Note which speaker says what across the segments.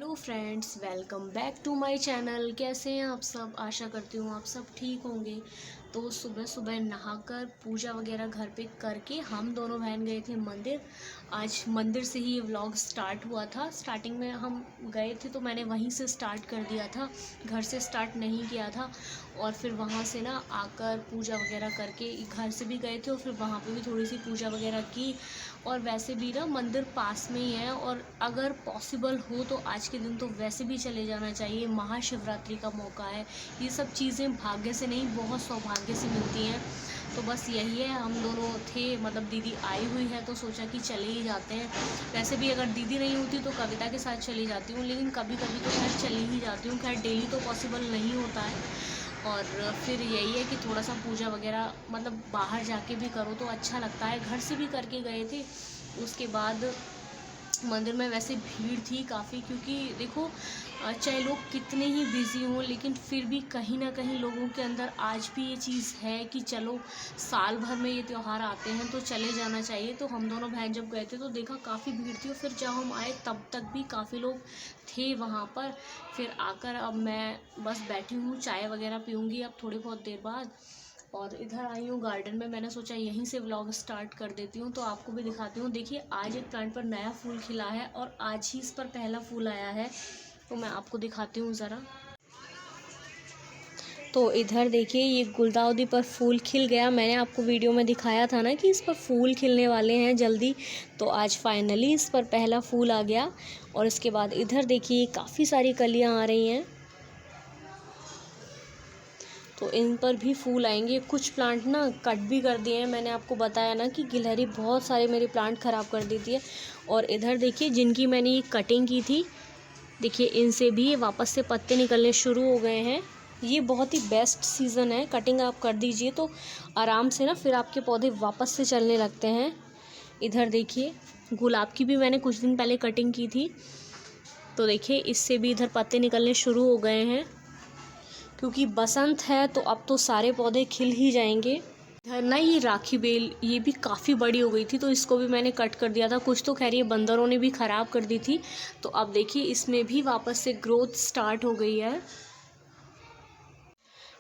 Speaker 1: Hello friends, welcome back to my channel. कैसे हैं आप सब? आशा करती हूँ आप सब ठीक होंगे। तो सुबह सुबह नहाकर पूजा वगैरह घर पे करके हम दोनों बहन गए थे मंदिर। आज मंदिर से ही व्लॉग स्टार्ट हुआ था। स्टार्टिंग में हम गए थे तो मैंने वहीं से स्टार्ट कर दिया था, घर से स्टार्ट नहीं किया था। और फिर वहाँ से ना आकर पूजा वगैरह करके घर से भी गए थे और फिर वहाँ पे भी थोड़ी सी पूजा वगैरह की। और वैसे भी ना मंदिर पास में ही है और अगर पॉसिबल हो तो आज के दिन तो वैसे भी चले जाना चाहिए। महाशिवरात्रि का मौका है, ये सब चीज़ें भाग्य से नहीं बहुत सौभाग्य से मिलती हैं। तो बस यही है, हम दोनों थे, मतलब दीदी आई हुई है तो सोचा कि चले ही जाते हैं। वैसे भी अगर दीदी नहीं होती तो कविता के साथ चली जाती हूँ, लेकिन कभी कभी तो खैर चली ही जाती हूँ। खैर डेली तो पॉसिबल नहीं होता है। और फिर यही है कि थोड़ा सा पूजा वगैरह मतलब बाहर जाके भी करो तो अच्छा लगता है। घर से भी करके गए थे। उसके बाद मंदिर में वैसे भीड़ थी काफ़ी, क्योंकि देखो चाहे लोग कितने ही बिज़ी हों लेकिन फिर भी कहीं ना कहीं लोगों के अंदर आज भी ये चीज़ है कि चलो साल भर में ये त्यौहार आते हैं तो चले जाना चाहिए। तो हम दोनों बहन जब गए थे तो देखा काफ़ी भीड़ थी और फिर जब हम आए तब तक भी काफ़ी लोग थे वहाँ पर। फिर आकर अब मैं बस बैठी हूँ, चाय वगैरह पीऊँगी अब थोड़ी बहुत देर बाद। और इधर आई हूँ गार्डन में, मैंने सोचा यहीं से व्लॉग स्टार्ट कर देती हूँ तो आपको भी दिखाती हूँ। देखिए आज एक प्लांट पर नया फूल खिला है और आज ही इस पर पहला फूल आया है, तो मैं आपको दिखाती हूँ ज़रा। तो इधर देखिए ये गुलदाउदी पर फूल खिल गया। मैंने आपको वीडियो में दिखाया था ना कि इस पर फूल खिलने वाले हैं जल्दी, तो आज फाइनली इस पर पहला फूल आ गया। और इसके बाद इधर देखिए काफ़ी सारी कलियाँ आ रही हैं, तो इन पर भी फूल आएंगे। कुछ प्लांट ना कट भी कर दिए हैं, मैंने आपको बताया ना कि गिलहरी बहुत सारे मेरे प्लांट ख़राब कर देती है। और इधर देखिए जिनकी मैंने ये कटिंग की थी, देखिए इनसे भी वापस से पत्ते निकलने शुरू हो गए हैं। ये बहुत ही बेस्ट सीज़न है, कटिंग आप कर दीजिए तो आराम से ना फिर आपके पौधे वापस से चलने लगते हैं। इधर देखिए गुलाब की भी मैंने कुछ दिन पहले कटिंग की थी, तो देखिए इससे भी इधर पत्ते निकलने शुरू हो गए हैं, क्योंकि बसंत है तो अब तो सारे पौधे खिल ही जाएंगे। इधर ना ये राखी बेल ये भी काफ़ी बड़ी हो गई थी तो इसको भी मैंने कट कर दिया था। कुछ तो खैर ये बंदरों ने भी ख़राब कर दी थी, तो अब देखिए इसमें भी वापस से ग्रोथ स्टार्ट हो गई है।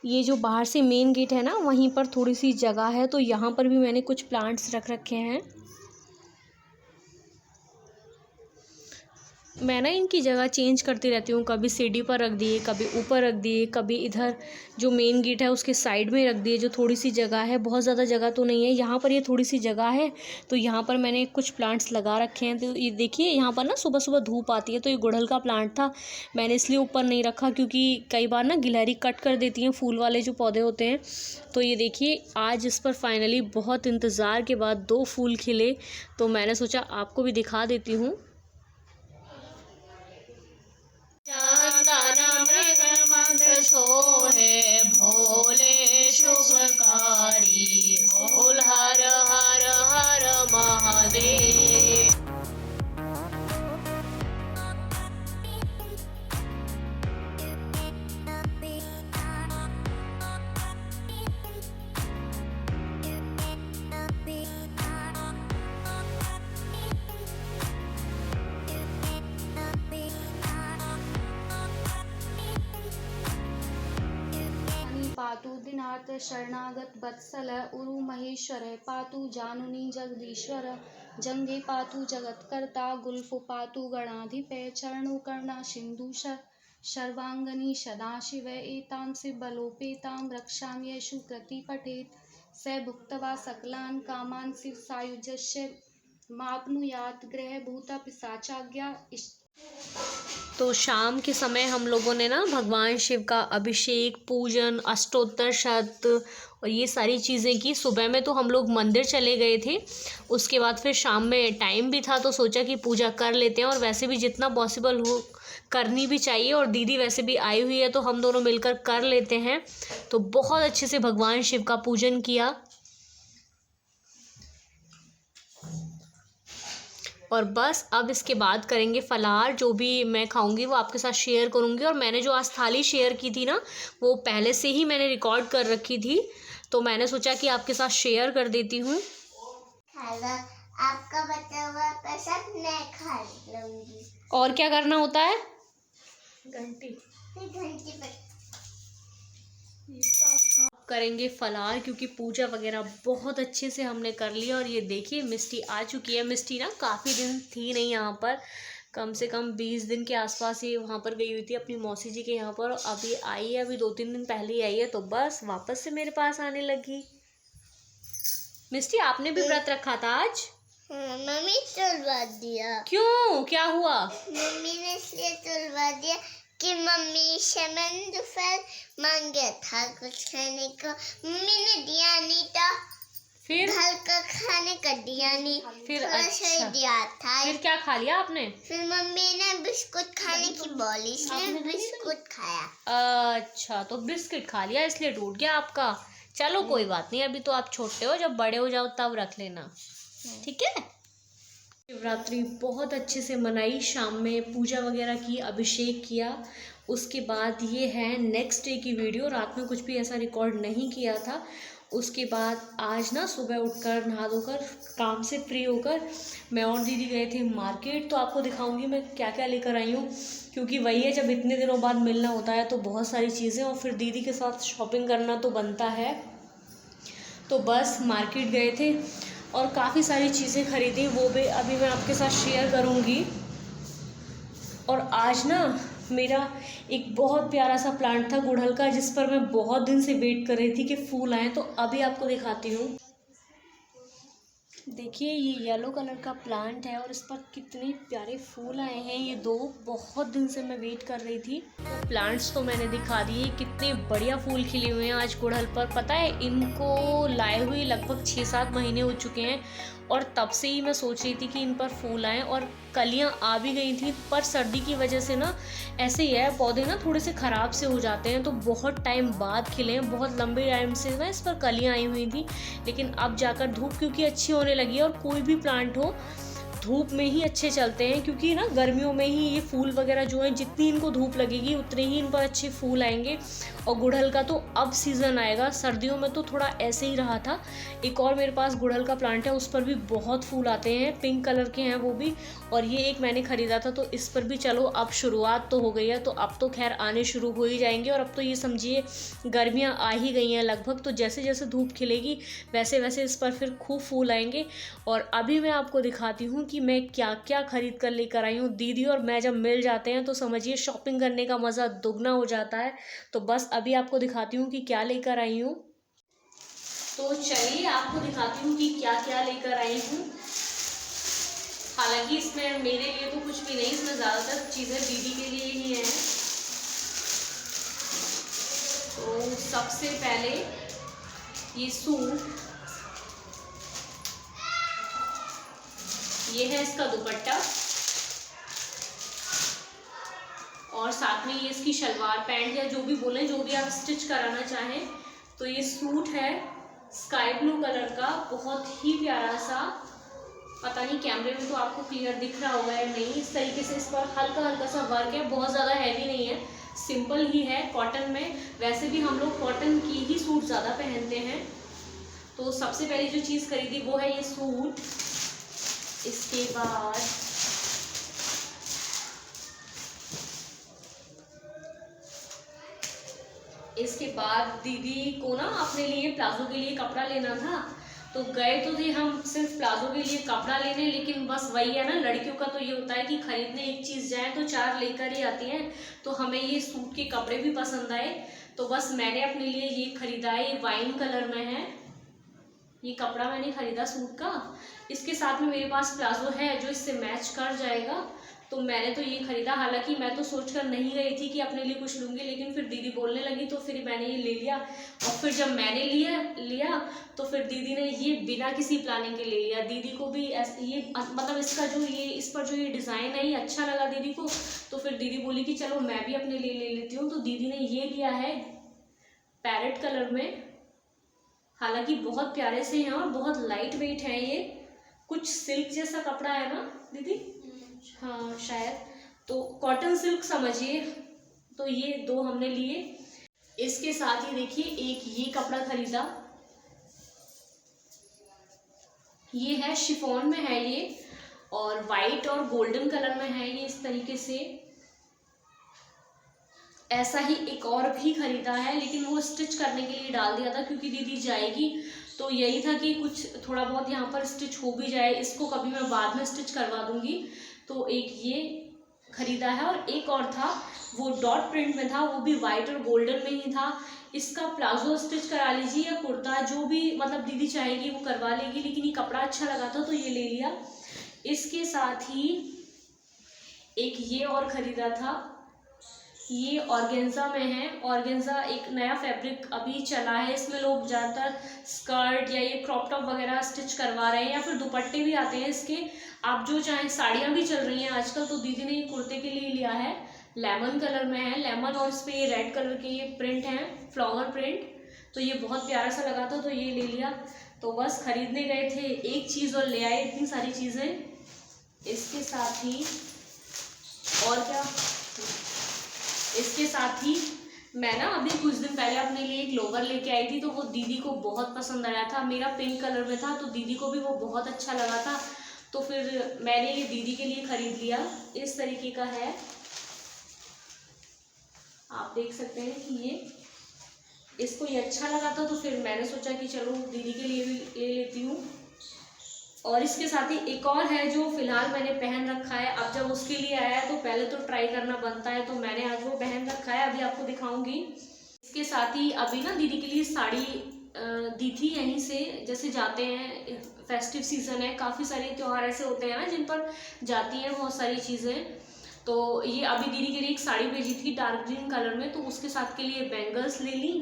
Speaker 1: ये जो बाहर से मेन गेट है ना, वहीं पर थोड़ी सी जगह है तो यहाँ पर भी मैंने कुछ प्लांट्स रख रखे हैं। मैं ना इनकी जगह चेंज करती रहती हूँ, कभी सीढ़ी पर रख दिए, कभी ऊपर रख दिए, कभी इधर जो मेन गेट है उसके साइड में रख दिए। जो थोड़ी सी जगह है, बहुत ज़्यादा जगह तो नहीं है, यहाँ पर ये थोड़ी सी जगह है तो यहाँ पर मैंने कुछ प्लांट्स लगा रखे हैं। तो ये देखिए यहाँ पर ना सुबह सुबह धूप आती है, तो ये गुड़हल का प्लांट था, मैंने इसलिए ऊपर नहीं रखा क्योंकि कई बार ना गिलहरी कट कर देती हैं फूल वाले जो पौधे होते हैं। तो ये देखिए आज इस पर फाइनली बहुत इंतज़ार के बाद 2 फूल खिले, तो मैंने सोचा आपको भी दिखा देती हूँ। चंदन मृग मद सोहे भोले शुभकारी, बोल हर हर हर महादेव।
Speaker 2: पातु दीनार्थ शरणागत वत्सल उरु महेश्वर, पातु जानुनी जगदीश्वर, जंगे पातु जगत्कर्ता, गुल्फु पातु गणाधिपे, चरणु कर्णा सिंधु सर्वांगनी सदाशिव, एतांसि बलोपेतां रक्षाम्येषु कृति पठेत्, स भुक्त्वा सकलान् कामान् शिव सायुज्यस्य माप्नुयात् गृहभूत पिशाचाज्ञा।
Speaker 1: तो शाम के समय हम लोगों ने ना भगवान शिव का अभिषेक, पूजन, अष्टोत्तर शत और ये सारी चीज़ें की। सुबह में तो हम लोग मंदिर चले गए थे, उसके बाद फिर शाम में टाइम भी था तो सोचा कि पूजा कर लेते हैं। और वैसे भी जितना पॉसिबल हो करनी भी चाहिए, और दीदी वैसे भी आई हुई है तो हम दोनों मिलकर कर लेते हैं। तो बहुत अच्छे से भगवान शिव का पूजन किया और बस अब इसके बाद करेंगे फलाहार। जो भी मैं खाऊंगी वो आपके साथ शेयर करूंगी। और मैंने जो आज थाली शेयर की थी ना, वो पहले से ही मैंने रिकॉर्ड कर रखी थी, तो मैंने सोचा कि आपके साथ शेयर कर देती हूँ।
Speaker 2: आपका बचा हुआ पसंद मैं खा लूंगी।
Speaker 1: और क्या करना होता है? घंटी
Speaker 3: घंटी पे
Speaker 1: करेंगे फलार, क्योंकि पूजा वगैरह बहुत अच्छे से हमने कर लिया। और ये देखिए मिष्टी आ चुकी है। मिष्टी ना काफ़ी दिन थी नहीं यहाँ पर, कम से कम 20 दिन के आसपास ही वहाँ पर गई हुई थी अपनी मौसी जी के यहाँ पर। अभी आई है, अभी 2-3 दिन पहले ही आई है, तो बस वापस से मेरे पास आने लगी। मिष्टी आपने भी व्रत रखा था आज?
Speaker 3: हाँ, मम्मी तुलवा दिया।
Speaker 1: क्यों, क्या हुआ?
Speaker 3: मम्मी ने इसलिए तुलवा दिया कि मम्मी से मैंने दोपहर मांगा था कुछ खाने को, मम्मी ने दिया नहीं था।
Speaker 1: फिर
Speaker 3: घर का खाने का दिया नहीं,
Speaker 1: फिर
Speaker 3: थोड़ा सा ही
Speaker 1: अच्छा,
Speaker 3: दिया था।
Speaker 1: फिर क्या खा लिया आपने?
Speaker 3: फिर मम्मी ने बिस्कुट खाने की बोली, इसलिए बिस्कुट खाया।
Speaker 1: अच्छा, तो बिस्किट खा लिया इसलिए टूट गया आपका। चलो कोई बात नहीं, अभी तो आप छोटे हो, जब बड़े हो जाओ तब रख लेना, ठीक है। शिवरात्रि बहुत अच्छे से मनाई, शाम में पूजा वगैरह की, अभिषेक किया। उसके बाद ये है नेक्स्ट डे की वीडियो। रात में कुछ भी ऐसा रिकॉर्ड नहीं किया था। उसके बाद आज ना सुबह उठकर नहा धोकर काम से फ्री होकर मैं और दीदी गए थे मार्केट। तो आपको दिखाऊंगी मैं क्या क्या लेकर आई हूँ, क्योंकि वही है, जब इतने दिनों बाद मिलना होता है तो बहुत सारी चीज़ें, और फिर दीदी के साथ शॉपिंग करना तो बनता है। तो बस मार्केट गए थे और काफ़ी सारी चीज़ें खरीदी, वो भी अभी मैं आपके साथ शेयर करूँगी। और आज ना मेरा एक बहुत प्यारा सा प्लांट था गुड़हल का, जिस पर मैं बहुत दिन से वेट कर रही थी कि फूल आए, तो अभी आपको दिखाती हूँ। देखिए ये येलो कलर का प्लांट है और इस पर कितने प्यारे फूल आए हैं। ये दो बहुत दिन से मैं वेट कर रही थी। प्लांट्स तो मैंने दिखा दिए, कितने बढ़िया फूल खिले हुए हैं आज गुड़हल पर। पता है इनको लाए हुए लगभग 6-7 महीने हो चुके हैं, और तब से ही मैं सोच रही थी कि इन पर फूल आएँ, और कलियां आ भी गई थी। पर सर्दी की वजह से ना ऐसे ही है, पौधे ना थोड़े से ख़राब से हो जाते हैं, तो बहुत टाइम बाद खिले हैं। बहुत लंबे टाइम से ना इस पर कलियां आई हुई थी, लेकिन अब जाकर धूप क्योंकि अच्छी होने लगी है, और कोई भी प्लांट हो धूप में ही अच्छे चलते हैं, क्योंकि ना गर्मियों में ही ये फूल वगैरह जो हैं, जितनी इनको धूप लगेगी उतने ही इन पर अच्छे फूल आएंगे। और गुड़हल का तो अब सीज़न आएगा, सर्दियों में तो थोड़ा ऐसे ही रहा था। एक और मेरे पास गुड़हल का प्लांट है, उस पर भी बहुत फूल आते हैं, पिंक कलर के हैं वो भी। और ये एक मैंने ख़रीदा था, तो इस पर भी चलो अब शुरुआत तो हो गई है, तो अब तो खैर आने शुरू हो ही जाएंगे। और अब तो ये समझिए गर्मियाँ आ ही गई हैं लगभग, तो जैसे जैसे धूप खिलेगी वैसे वैसे इस पर फिर खूब फूल आएंगे। और अभी मैं आपको दिखाती हूँ कि मैं क्या क्या खरीद कर लेकर आई हूँ। दीदी और मैं जब मिल जाते हैं तो समझिए शॉपिंग करने का मज़ा दुगना हो जाता है। तो बस अभी आपको दिखाती हूँ कि क्या लेकर आई हूँ। तो चलिए आपको दिखाती हूँ कि क्या क्या लेकर आई हूँ। हालांकि इसमें मेरे लिए तो कुछ भी नहीं, इसमें ज़्यादातर चीज़ें दीदी के लिए ही हैं। तो सबसे पहले ये सूट, ये है इसका दुपट्टा, और साथ में ये इसकी शलवार पैंट, या जो भी बोलें, जो भी आप स्टिच कराना चाहें। तो ये सूट है स्काई ब्लू कलर का, बहुत ही प्यारा सा। पता नहीं कैमरे में तो आपको क्लियर दिख रहा होगा या नहीं। इस तरीके से इस पर हल्का हल्का सा वर्क है, बहुत ज़्यादा हैवी नहीं है, सिंपल ही है, कॉटन में। वैसे भी हम लोग कॉटन की ही सूट ज़्यादा पहनते हैं। तो सबसे पहली जो चीज़ खरीदी वो है ये सूट। इसके बाद दीदी को ना अपने लिए प्लाजो के लिए कपड़ा लेना था, तो गए तो थे हम सिर्फ प्लाजो के लिए कपड़ा लेने, लेकिन बस वही है ना, लड़कियों का तो ये होता है कि खरीदने एक चीज़ जाए तो 4 लेकर ही आती हैं। तो हमें ये सूट के कपड़े भी पसंद आए, तो बस मैंने अपने लिए ये खरीदा है। ये वाइन कलर में है, ये कपड़ा मैंने खरीदा सूट का। इसके साथ में मेरे पास प्लाजो है जो इससे मैच कर जाएगा, तो मैंने तो ये खरीदा। हालांकि मैं तो सोचकर नहीं गई थी कि अपने लिए कुछ लूँगी, लेकिन फिर दीदी बोलने लगी तो फिर मैंने ये ले लिया। और फिर जब मैंने लिया तो फिर दीदी ने ये बिना किसी प्लानिंग के ले लिया। दीदी को भी ये मतलब इसका जो ये इस पर जो ये डिज़ाइन है ये अच्छा लगा दीदी को, तो फिर दीदी बोली कि चलो मैं भी अपने लिए ले लेती हूँ। तो दीदी ने ये लिया है पैरेट कलर में। हालांकि बहुत प्यारे से हैं और बहुत लाइट वेट है। ये कुछ सिल्क जैसा कपड़ा है ना दीदी? हाँ शायद, तो कॉटन सिल्क समझिए। तो ये 2 हमने लिए। इसके साथ ही देखिए एक ये कपड़ा खरीदा, ये है शिफॉन में है ये, और वाइट और गोल्डन कलर में है ये इस तरीके से। ऐसा ही एक और भी ख़रीदा है, लेकिन वो स्टिच करने के लिए डाल दिया था क्योंकि दीदी जाएगी, तो यही था कि कुछ थोड़ा बहुत यहाँ पर स्टिच हो भी जाए, इसको कभी मैं बाद में स्टिच करवा दूँगी। तो एक ये ख़रीदा है और एक और था वो डॉट प्रिंट में था, वो भी वाइट और गोल्डन में ही था। इसका प्लाजो स्टिच करा लीजिए या कुर्ता, जो भी मतलब दीदी चाहेगी वो करवा लेगी, लेकिन ये कपड़ा अच्छा लगा था तो ये ले लिया। इसके साथ ही एक ये और ख़रीदा था, ये ऑर्गेन्जा में है। ऑर्गेन्जा एक नया फैब्रिक अभी चला है, इसमें लोग ज़्यादातर स्कर्ट या ये क्रॉप टॉप वगैरह स्टिच करवा रहे हैं या फिर दुपट्टे भी आते हैं इसके, आप जो चाहें। साड़ियाँ भी चल रही हैं आजकल, तो दीदी ने ये कुर्ते के लिए लिया है, लेमन कलर में है, लेमन और इस पर ये रेड कलर के ये प्रिंट हैं, फ्लावर प्रिंट, तो ये बहुत प्यारा सा लगा था तो ये ले लिया। तो बस खरीदने गए थे एक चीज़ और ले आए इतनी सारी चीज़ें। इसके साथ ही और क्या, इसके साथ ही मैं ना अभी कुछ दिन पहले अपने लिए एक लोवर लेके आई थी, तो वो दीदी को बहुत पसंद आया था। मेरा पिंक कलर में था तो दीदी को भी वो बहुत अच्छा लगा था, तो फिर मैंने ये दीदी के लिए ख़रीद लिया। इस तरीके का है, आप देख सकते हैं कि ये इसको ये अच्छा लगा था, तो फिर मैंने सोचा कि चलो दीदी के लिए भी ले लेती हूँ। और इसके साथ ही एक और है जो फ़िलहाल मैंने पहन रखा है, अब जब उसके लिए आया है तो पहले तो ट्राई करना बनता है, तो मैंने आज वो पहन रखा है, अभी आपको दिखाऊंगी। इसके साथ ही अभी ना दीदी के लिए साड़ी दी थी यहीं से, जैसे जाते हैं फेस्टिव सीज़न है, काफ़ी सारे त्यौहार ऐसे होते हैं ना जिन पर जाती हैं बहुत सारी चीज़ें, तो ये अभी दीदी के लिए एक साड़ी भेजी थी डार्क ग्रीन कलर में, तो उसके साथ के लिए बैंगल्स ले ली।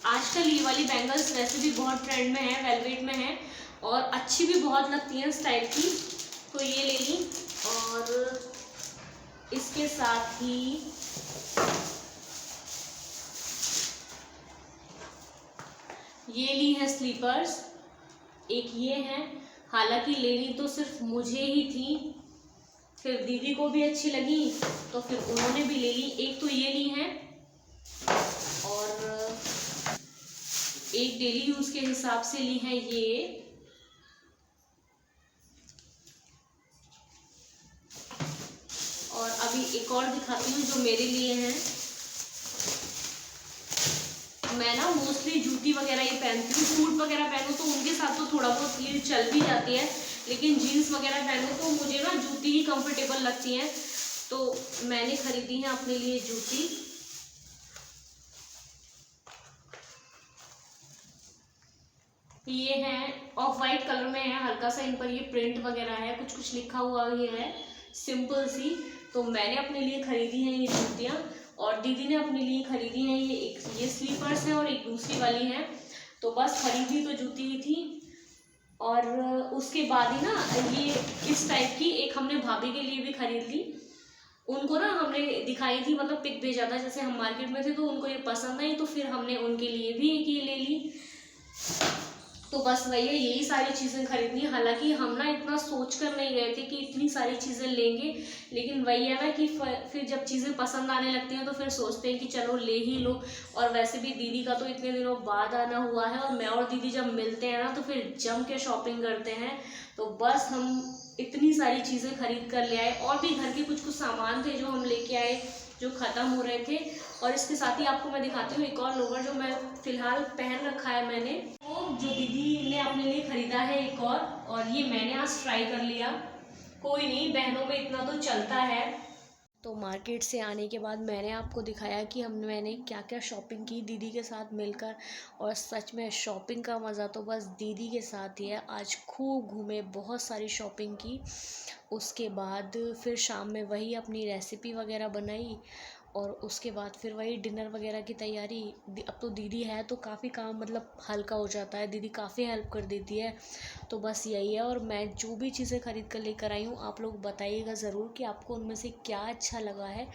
Speaker 1: आजकल ये वाली बैंगल्स वैसे भी बहुत ट्रेंड में है, वेलवेट में है और अच्छी भी बहुत लगती हैं इस टाइप की, तो ये ले ली। और इसके साथ ही ये ली है स्लीपर्स, एक ये है, हालांकि लेनी तो सिर्फ मुझे ही थी, फिर दीदी को भी अच्छी लगी तो फिर उन्होंने भी ले ली। एक तो ये ली है और एक डेली यूज़ के हिसाब से ली है ये, और अभी एक और दिखाती हूँ जो मेरे लिए हैं। मैं ना मोस्टली जूती वगैरह ही पहनती हूँ, सूट वगैरह पहनूँ तो उनके साथ तो थोड़ा बहुत ये चल भी जाती है, लेकिन जीन्स वगैरह पहनूँ तो मुझे ना जूती ही कंफर्टेबल लगती हैं, तो मैंने खरीदी है अपने लिए जूती। ये है ऑफ वाइट कलर में है, हल्का सा इन पर ये प्रिंट वगैरह है, कुछ कुछ लिखा हुआ ये है, सिंपल सी। तो मैंने अपने लिए खरीदी हैं ये जूतियाँ और दीदी ने अपने लिए खरीदी हैं ये, एक ये स्लीपर्स है और एक दूसरी वाली है। तो बस खरीदी तो जूती ही थी, और उसके बाद ही ना ये इस टाइप की एक हमने भाभी के लिए भी खरीद ली। उनको ना हमने दिखाई थी, मतलब पिक भेजा था जैसे हम मार्केट में थे, तो उनको ये पसंद आई, तो फिर हमने उनके लिए भी एक ये ले ली। तो बस वही है, यही सारी चीज़ें खरीदनी। हालांकि हम ना इतना सोच कर नहीं गए थे कि इतनी सारी चीज़ें लेंगे, लेकिन वही है ना कि फिर जब चीज़ें पसंद आने लगती हैं तो फिर सोचते हैं कि चलो ले ही लो। और वैसे भी दीदी का तो इतने दिनों बाद आना हुआ है, और मैं और दीदी जब मिलते हैं ना तो फिर जम के शॉपिंग करते हैं। तो बस हम इतनी सारी चीज़ें खरीद कर ले आए, और भी घर के कुछ कुछ सामान थे जो हम लेके आए जो ख़त्म हो रहे थे। और इसके साथ ही आपको मैं दिखाती हूँ एक और लोवर जो मैं फ़िलहाल पहन रखा है मैंने, तो जो दीदी ने अपने लिए ख़रीदा है एक और ये मैंने आज ट्राई कर लिया। कोई नहीं, बहनों में इतना तो चलता है। तो मार्केट से आने के बाद मैंने आपको दिखाया कि मैंने क्या क्या शॉपिंग की दीदी के साथ मिलकर, और सच में शॉपिंग का मज़ा तो बस दीदी के साथ ही है। आज खूब घूमे, बहुत सारी शॉपिंग की। उसके बाद फिर शाम में वही अपनी रेसिपी वगैरह बनाई, और उसके बाद फिर वही डिनर वगैरह की तैयारी। अब तो दीदी है तो काफ़ी काम मतलब हल्का हो जाता है, दीदी काफ़ी हेल्प कर देती है। तो बस यही है, और मैं जो भी चीज़ें खरीद कर लेकर आई हूँ आप लोग बताइएगा ज़रूर कि आपको उनमें से क्या अच्छा लगा है।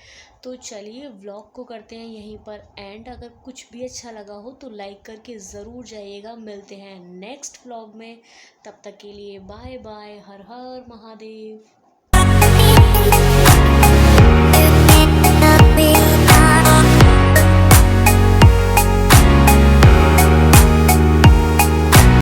Speaker 1: तो चलिए व्लॉग को करते हैं यहीं पर एंड। अगर कुछ भी अच्छा लगा हो तो लाइक करके ज़रूर जाइएगा। मिलते हैं नेक्स्ट व्लॉग में, तब तक के लिए बाय बाय, हर हर महादेव।